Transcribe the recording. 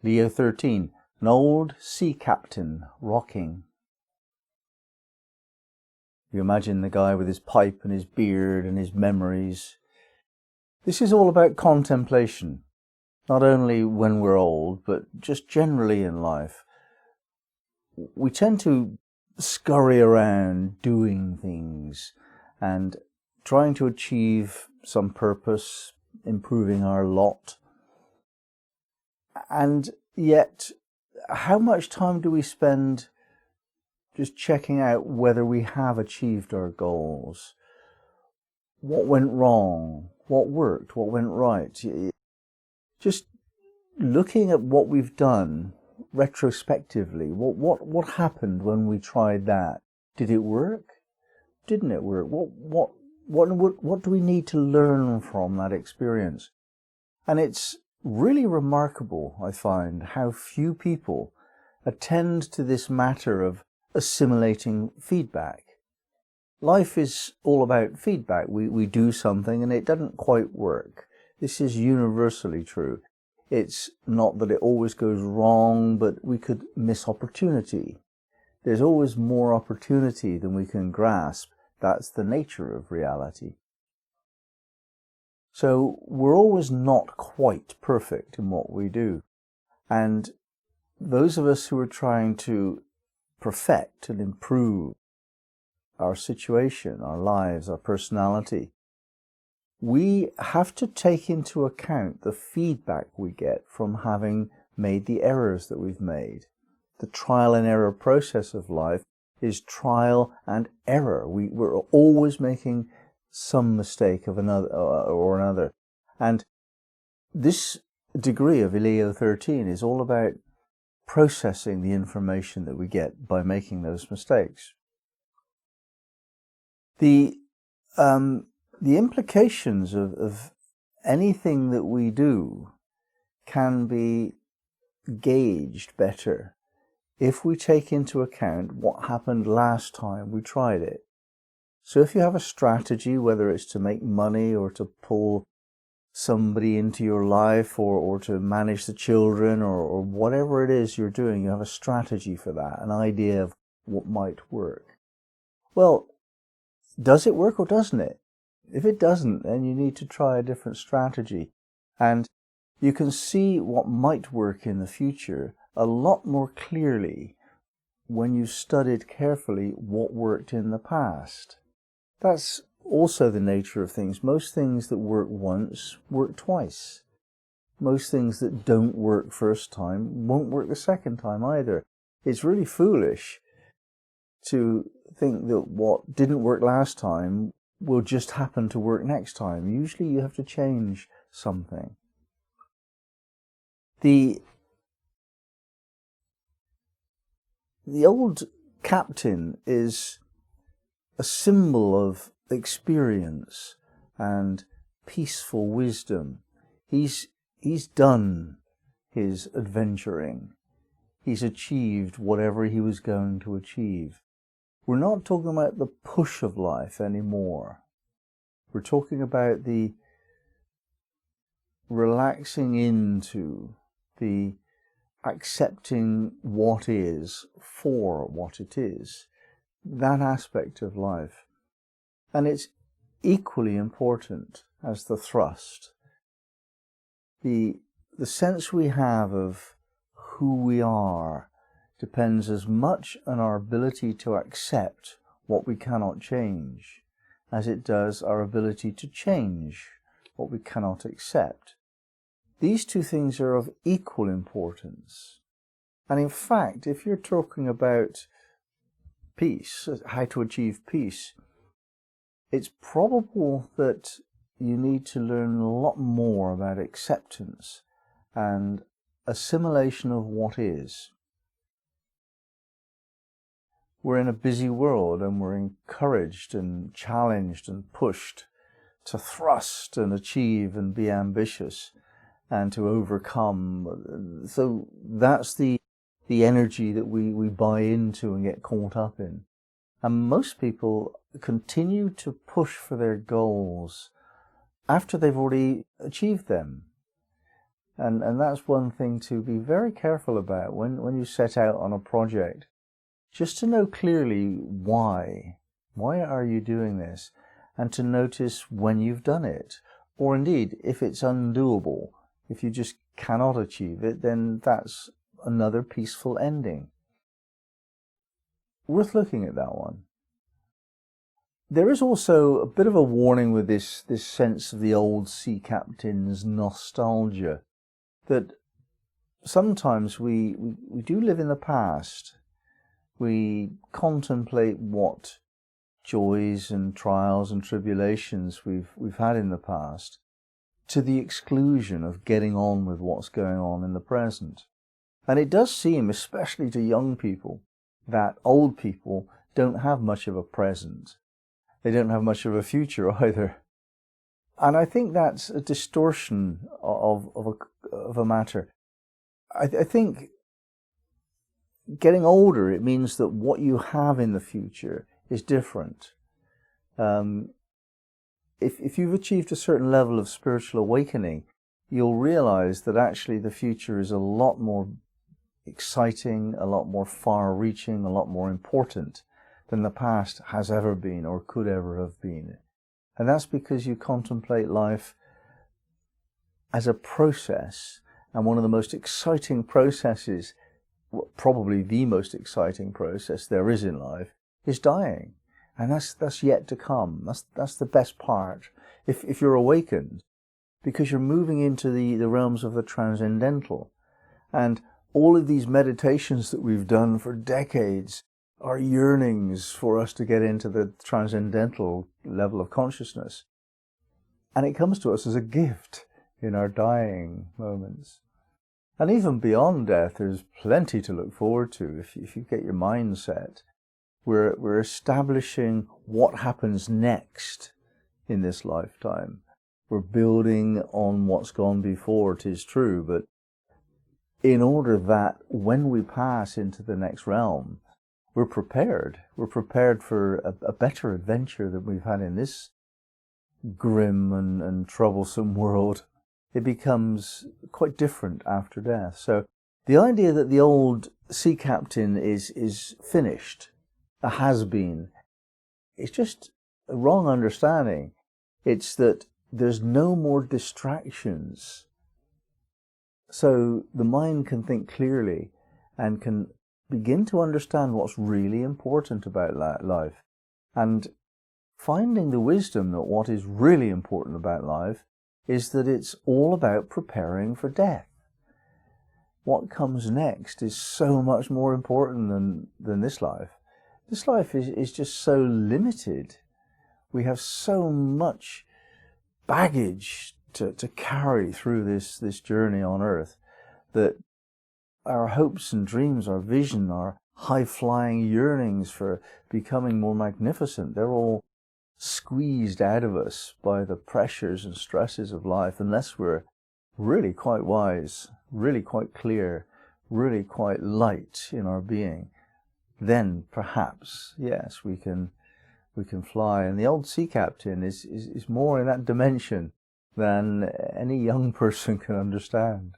Leo 13, an old sea captain rocking. You imagine the guy with his pipe and his beard and his memories. This is all about contemplation, not only when we're old, but just generally in life. We tend to scurry around doing things and trying to achieve some purpose, improving our lot. And yet, how much time do we spend just checking out whether we have achieved our goals? What went wrong? What worked? What went right? Just looking at what we've done retrospectively. What happened when we tried that? Did it work? Didn't it work? What do we need to learn from that experience? And it's really remarkable, I find, how few people attend to this matter of assimilating feedback. Life is all about feedback. We do something and it doesn't quite work. This is universally true. It's not that it always goes wrong, but we could miss opportunity. There's always more opportunity than we can grasp. That's the nature of reality. So we're always not quite perfect in what we do. And those of us who are trying to perfect and improve our situation, our lives, our personality, we have to take into account the feedback we get from having made the errors that we've made. The trial and error process of life is trial and error. We're always making some mistake of another. And this degree of Leo 13 is all about processing the information that we get by making those mistakes. The implications of anything that we do can be gauged better if we take into account what happened last time we tried it. So if you have a strategy, whether it's to make money or to pull somebody into your life or to manage the children or whatever it is you're doing, you have a strategy for that, an idea of what might work. Well, does it work or doesn't it? If it doesn't, then you need to try a different strategy. And you can see what might work in the future a lot more clearly when you've studied carefully what worked in the past. That's also the nature of things. Most things that work once work twice. Most things that don't work first time won't work the second time either. It's really foolish to think that what didn't work last time will just happen to work next time. Usually you have to change something. The old captain is a symbol of experience and peaceful wisdom. He's done his adventuring. He's achieved whatever he was going to achieve. We're not talking about the push of life anymore. We're talking about the relaxing into, the accepting what is for what it is, that aspect of life. And it's equally important as the thrust. The sense we have of who we are depends as much on our ability to accept what we cannot change as it does our ability to change what we cannot accept. These two things are of equal importance. And in fact, if you're talking about peace, how to achieve peace, it's probable that you need to learn a lot more about acceptance and assimilation of what is. We're in a busy world and we're encouraged and challenged and pushed to thrust and achieve and be ambitious and to overcome. So that's the energy that we buy into and get caught up in. And most people continue to push for their goals after they've already achieved them. And that's one thing to be very careful about when you set out on a project, just to know clearly why. Why are you doing this? And to notice when you've done it. Or indeed, if it's undoable, if you just cannot achieve it, then that's another peaceful ending. Worth looking at that one. There is also a bit of a warning with this sense of the old sea captain's nostalgia, that sometimes we do live in the past. We contemplate what joys and trials and tribulations we've had in the past, to the exclusion of getting on with what's going on in the present. And it does seem, especially to young people, that old people don't have much of a present. They don't have much of a future either. And I think that's a distortion of a matter. I think getting older, it means that what you have in the future is different. If you've achieved a certain level of spiritual awakening, you'll realize that actually the future is a lot more exciting, a lot more far-reaching, a lot more important than the past has ever been or could ever have been. And that's because you contemplate life as a process, and one of the most exciting processes, probably the most exciting process there is in life, is dying. And that's yet to come. That's the best part. If you're awakened, because you're moving into the realms of the transcendental. And all of these meditations that we've done for decades are yearnings for us to get into the transcendental level of consciousness. And it comes to us as a gift in our dying moments. And even beyond death, there's plenty to look forward to if you get your mind set. We're establishing what happens next in this lifetime. We're building on what's gone before, 'tis true, but in order that when we pass into the next realm, we're prepared. We're prepared for a better adventure than we've had in this grim and troublesome world. It becomes quite different after death. So the idea that the old sea captain is finished, a has-been, it's just a wrong understanding. It's that there's no more distractions. So the mind can think clearly and can begin to understand what's really important about life. And finding the wisdom that what is really important about life is that it's all about preparing for death. What comes next is so much more important than this life. This life is just so limited. We have so much baggage to carry through this journey on earth, that our hopes and dreams, our vision, our high-flying yearnings for becoming more magnificent, they're all squeezed out of us by the pressures and stresses of life, unless we're really quite wise, really quite clear, really quite light in our being. Then perhaps, yes, we can fly. And the old sea captain is more in that dimension than any young person can understand.